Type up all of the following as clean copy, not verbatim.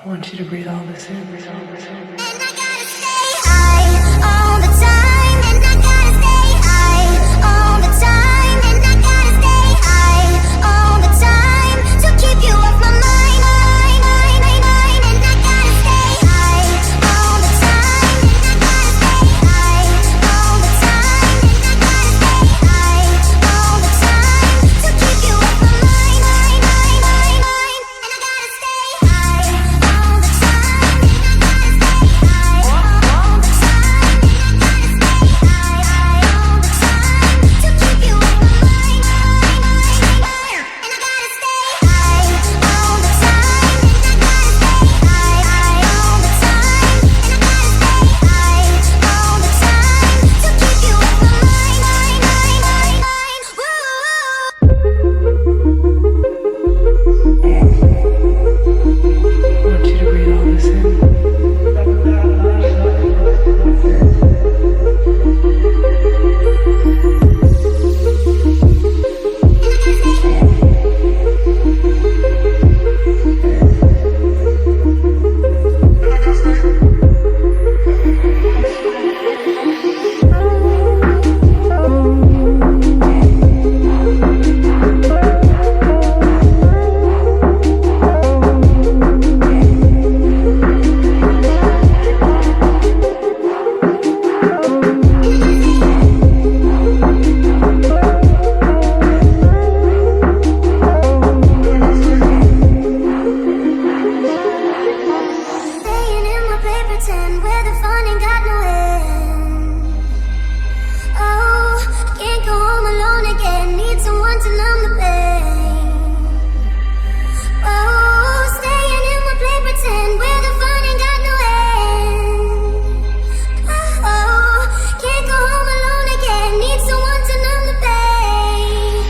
I want you to breathe all this in, breathe all this in. And I gotta stay high all the time. And I gotta stay high all the time. And I gotta stay high all the time to keep you off my mind. And I gotta stay high all the time. And I gotta stay high all the time. And I gotta stay high all the time to keep you off my mind. And I gotta stay high all the time. And I gotta stay high all the time. And I gotta stay high all the time to keep you off my mind. And I gotta stay high all the time. And I gotta stay high all the time. And I gotta stay high all the time to keep you off my mind. I want you to breathe all this in. Staying in my paper tent where the fun ain't got no end. Oh, can't go home alone again. Need someone to numb the pain. Oh, staying in my paper tent where the fun ain't got no end. Oh, can't go home alone again. Need someone to numb the pain.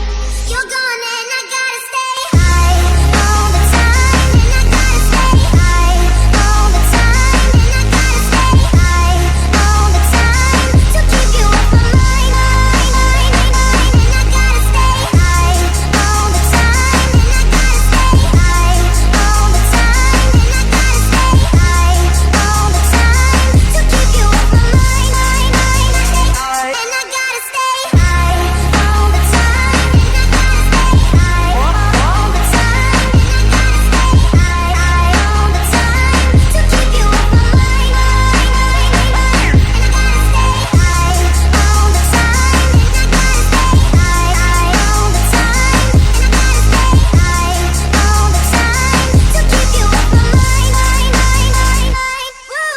You're gone and I gotta stay high all the time. And I gotta stay high all the time. And I gotta stay high all the time to keep you off my mind. And I gotta stay high all the time. And I gotta stay high all the time. And I gotta stay high all the time to keep you off my mind. And I gotta stay high all the time. And I gotta stay high all the time. And I gotta stay high all the time to keep you off my mind. And I gotta stay high all the time. And I gotta stay high all the time. And I gotta stay high all the time to keep you off my mind. Woo.